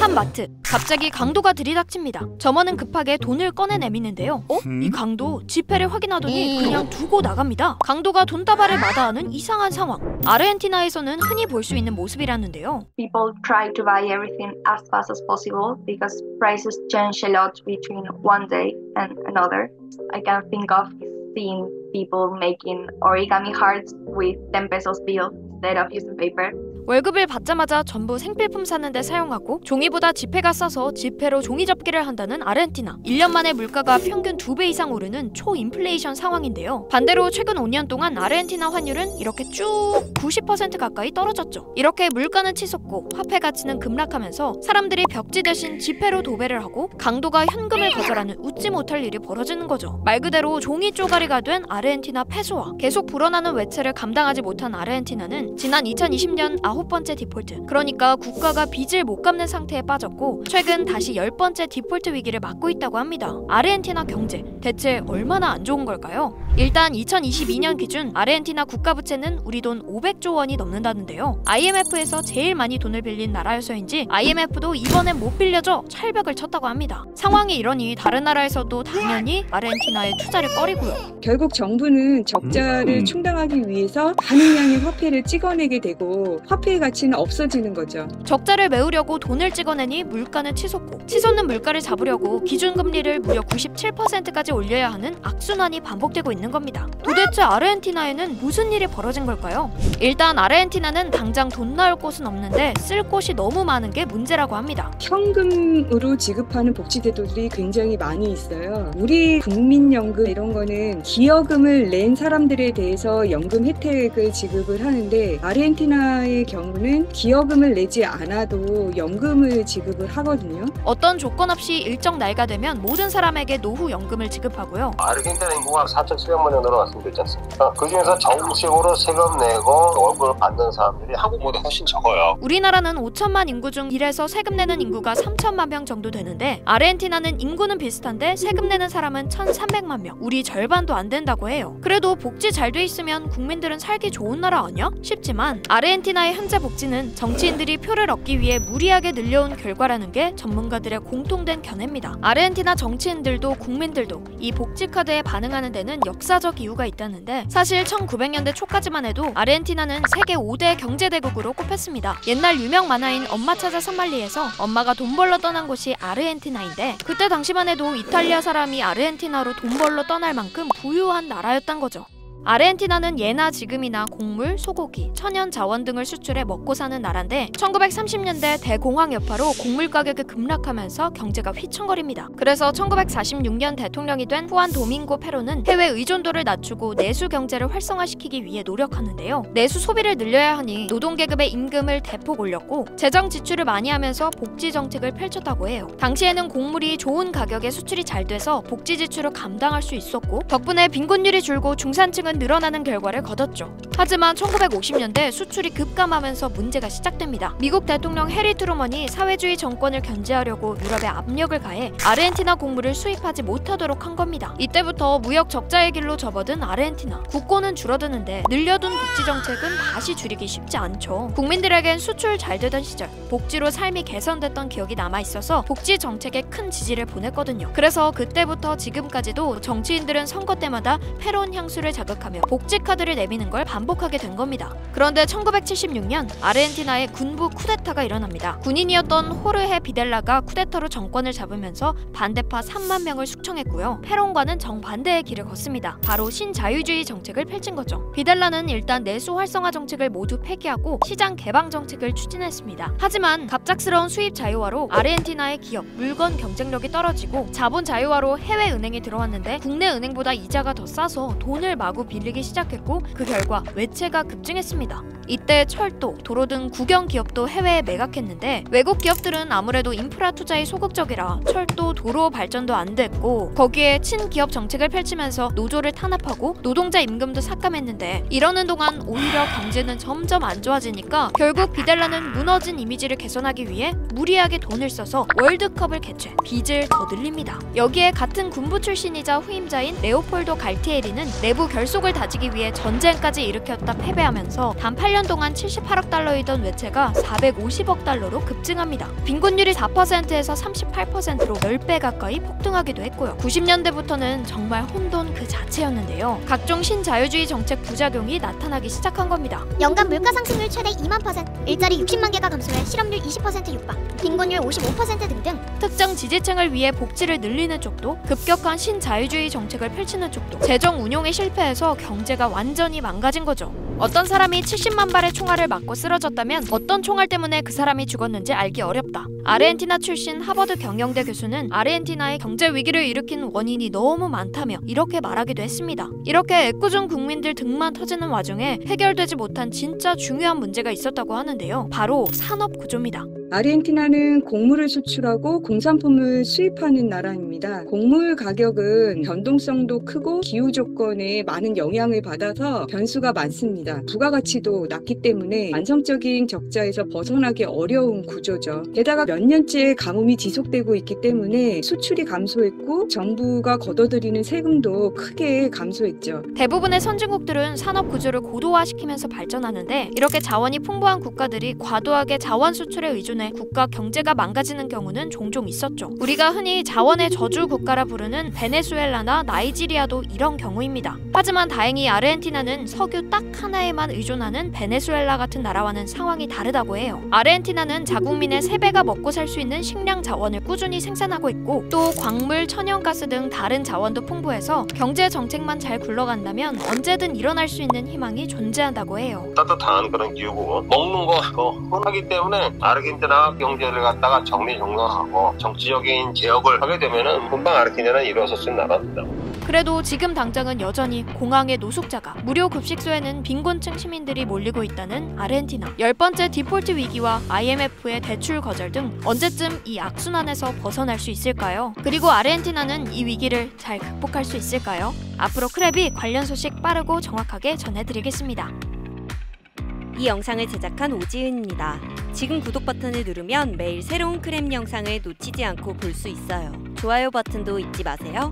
한 마트. 갑자기 강도가 들이닥칩니다. 점원은 급하게 돈을 꺼내 내미는데요. 이 강도 지폐를 확인하더니 그냥 두고 나갑니다. 강도가 돈다발을 마다하는 이상한 상황. 아르헨티나에서는 흔히 볼 수 있는 모습이라는데요. People try to buy everything as fast as possible because prices change a lot between one day and another. I can think of seeing people making origami hearts with 10 pesos bill instead of using paper. 월급을 받자마자 전부 생필품 사는데 사용하고 종이보다 지폐가 싸서 지폐로 종이 접기를 한다는 아르헨티나. 1년 만에 물가가 평균 2배 이상 오르는 초인플레이션 상황인데요. 반대로 최근 5년 동안 아르헨티나 환율은 이렇게 쭉 90% 가까이 떨어졌죠. 이렇게 물가는 치솟고 화폐 가치는 급락하면서 사람들이 벽지 대신 지폐로 도배를 하고 강도가 현금을 거절하는 웃지 못할 일이 벌어지는 거죠. 말 그대로 종이 쪼가리가 된 아르헨티나 페소와 계속 불어나는 외채를 감당하지 못한 아르헨티나는 지난 2020년 9번째 디폴트, 그러니까 국가가 빚을 못 갚는 상태에 빠졌고 최근 다시 10번째 디폴트 위기를 맞고 있다고 합니다. 아르헨티나 경제 대체 얼마나 안 좋은 걸까요? 일단 2022년 기준 아르헨티나 국가부채는 우리 돈 500조 원이 넘는다는데요. IMF에서 제일 많이 돈을 빌린 나라여서인지 IMF도 이번엔 못 빌려줘 찰벽을 쳤다고 합니다. 상황이 이러니 다른 나라에서도 당연히 아르헨티나에 투자를 꺼리고요. 결국 정부는 적자를 충당하기 위해서 많은 양의 화폐를 찍어내게 되고 화폐의 가치는 없어지는 거죠. 적자를 메우려고 돈을 찍어내니 물가는 치솟고 치솟는 물가를 잡으려고 기준금리를 무려 97%까지 올려야 하는 악순환이 반복되고 있는 겁니다. 도대체 아르헨티나에는 무슨 일이 벌어진 걸까요? 일단 아르헨티나는 당장 돈 나올 곳은 없는데 쓸 곳이 너무 많은 게 문제라고 합니다. 현금으로 지급하는 복지제도들이 굉장히 많이 있어요. 우리 국민연금 이런 거는 기여금을 낸 사람들에 대해서 연금 혜택을 지급을 하는데 아르헨티나의 경우는 기여금을 내지 않아도 연금을 지급을 하거든요. 어떤 조건 없이 일정 나이가 되면 모든 사람에게 노후 연금을 지급하고요. 아르헨티나 인구가 4,700만 명으로 말씀드렸지 않습니까? 그중에서 정식으로 세금 내고 월급을 받는 사람들이 한국보다 훨씬 적어요. 우리나라는 5천만 인구 중 1에서 세금 내는 인구가 3천만 명 정도 되는데 아르헨티나는 인구는 비슷한데 세금 내는 사람은 1,300만 명. 우리 절반도 안 된다고 해요. 그래도 복지 잘 돼 있으면 국민들은 살기 좋은 나라 아니야? 싶지만 아르헨티나의 현재 복지는 정치인들이 표를 얻기 위해 무리하게 늘려온 결과라는 게 전문가들의 공통된 견해입니다. 아르헨티나 정치인들도 국민들도 이 복지 카드에 반응하는 데는 역사적 이유가 있다는데 사실 1900년대 초까지만 해도 아르헨티나는 세계 5대 경제대국으로 꼽혔습니다. 옛날 유명 만화인 엄마 찾아 산말리에서 엄마가 돈 벌러 떠난 곳이 아르헨티나인데 그때 당시만 해도 이탈리아 사람이 아르헨티나로 돈 벌러 떠날 만큼 부유한 나라였단 거죠. 아르헨티나는 예나 지금이나 곡물, 소고기, 천연 자원 등을 수출해 먹고 사는 나라인데 1930년대 대공황 여파로 곡물 가격이 급락하면서 경제가 휘청거립니다. 그래서 1946년 대통령이 된 후안 도밍고 페론은 해외 의존도를 낮추고 내수 경제를 활성화시키기 위해 노력하는데요. 내수 소비를 늘려야 하니 노동계급의 임금을 대폭 올렸고 재정 지출을 많이 하면서 복지 정책을 펼쳤다고 해요. 당시에는 곡물이 좋은 가격에 수출이 잘 돼서 복지 지출을 감당할 수 있었고 덕분에 빈곤율이 줄고 중산층은 늘어나는 결과를 거뒀죠. 하지만 1950년대 수출이 급감하면서 문제가 시작됩니다. 미국 대통령 해리 트루먼이 사회주의 정권을 견제하려고 유럽에 압력을 가해 아르헨티나 곡물을 수입하지 못하도록 한 겁니다. 이때부터 무역 적자의 길로 접어든 아르헨티나. 국고는 줄어드는데 늘려둔 복지 정책은 다시 줄이기 쉽지 않죠. 국민들에겐 수출 잘 되던 시절 복지로 삶이 개선됐던 기억이 남아있어서 복지 정책에 큰 지지를 보냈거든요. 그래서 그때부터 지금까지도 정치인들은 선거 때마다 페론 향수를 자극하며 복지 카드를 내미는 걸 반복하게 된 겁니다. 그런데 1976년 아르헨티나에 군부 쿠데타가 일어납니다. 군인이었던 호르헤 비델라가 쿠데타로 정권을 잡으면서 반대파 3만 명을 숙청했고요. 페론과는 정반대의 길을 걷습니다. 바로 신자유주의 정책을 펼친 거죠. 비델라는 일단 내수 활성화 정책을 모두 폐기하고 시장 개방 정책을 추진했습니다. 하지만 갑작스러운 수입 자유화로 아르헨티나의 기업, 물건 경쟁력이 떨어지고 자본 자유화로 해외 은행이 들어왔는데 국내 은행보다 이자가 더 싸서 돈을 마구 빌리기 시작했고 그 결과 외채가 급증했습니다. 이때 철도, 도로 등 국영 기업도 해외에 매각했는데 외국 기업들은 아무래도 인프라 투자에 소극적이라 철도, 도로 발전도 안 됐고 거기에 친기업 정책을 펼치면서 노조를 탄압하고 노동자 임금도 삭감했는데 이러는 동안 오히려 경제는 점점 안 좋아지니까 결국 비델라는 무너진 이미지를 개선하기 위해 무리하게 돈을 써서 월드컵을 개최, 빚을 더 늘립니다. 여기에 같은 군부 출신이자 후임자인 레오폴도 갈티에리는 내부 결속 물속을 다지기 위해 전쟁까지 일으켰다 패배하면서 단 8년 동안 78억 달러이던 외채가 450억 달러로 급증합니다. 빈곤율이 4%에서 38%로 10배 가까이 폭등하기도 했고요. 90년대부터는 정말 혼돈 그 자체였는데요. 각종 신자유주의 정책 부작용이 나타나기 시작한 겁니다. 연간 물가 상승률 최대 2만%, 일자리 60만 개가 감소해 실업률 20% 육박, 빈곤율 55% 등등. 특정 지지층을 위해 복지를 늘리는 쪽도, 급격한 신자유주의 정책을 펼치는 쪽도 재정 운용에 실패해서 경제가 완전히 망가진 거죠. 어떤 사람이 70만 발의 총알을 맞고 쓰러졌다면 어떤 총알 때문에 그 사람이 죽었는지 알기 어렵다. 아르헨티나 출신 하버드 경영대 교수는 아르헨티나의 경제 위기를 일으킨 원인이 너무 많다며 이렇게 말하기도 했습니다. 이렇게 애꿎은 국민들 등만 터지는 와중에 해결되지 못한 진짜 중요한 문제가 있었다고 하는데요. 바로 산업 구조입니다. 아르헨티나는 곡물을 수출하고 공산품을 수입하는 나라입니다. 곡물 가격은 변동성도 크고 기후 조건에 많은 영향을 받아서 변수가 많습니다. 부가가치도 낮기 때문에 완성적인 적자에서 벗어나기 어려운 구조죠. 게다가 몇 년째 가뭄이 지속되고 있기 때문에 수출이 감소했고 정부가 걷어들이는 세금도 크게 감소했죠. 대부분의 선진국들은 산업 구조를 고도화시키면서 발전하는데 이렇게 자원이 풍부한 국가들이 과도하게 자원 수출에 의존해 국가 경제가 망가지는 경우는 종종 있었죠. 우리가 흔히 자원의 저주 국가라 부르는 베네수엘라나 나이지리아도 이런 경우입니다. 하지만 다행히 아르헨티나는 석유 딱 하나에만 의존하는 베네수엘라 같은 나라와는 상황이 다르다고 해요. 아르헨티나는 자국민의 3배가 먹고 살 수 있는 식량 자원을 꾸준히 생산하고 있고 또 광물, 천연가스 등 다른 자원도 풍부해서 경제 정책만 잘 굴러간다면 언제든 일어날 수 있는 희망이 존재한다고 해요. 따뜻한 그런 기후고 먹는 거 흔하기 때문에 아르헨티나 경제를 갖다가 정리정돈하고 정치적인 개혁을 하게 되면은 금방 아르헨티나는 일어설 수 있는 나라입니다. 그래도 지금 당장은 여전히 공항의 노숙자가, 무료 급식소에는 빈곤층 시민들이 몰리고 있다는 아르헨티나. 10번째 디폴트 위기와 IMF의 대출 거절 등 언제쯤 이 악순환에서 벗어날 수 있을까요? 그리고 아르헨티나는 이 위기를 잘 극복할 수 있을까요? 앞으로 크랩이 관련 소식 빠르고 정확하게 전해드리겠습니다. 이 영상을 제작한 오지은입니다. 지금 구독 버튼을 누르면 매일 새로운 크랩 영상을 놓치지 않고 볼 수 있어요. 좋아요 버튼도 잊지 마세요.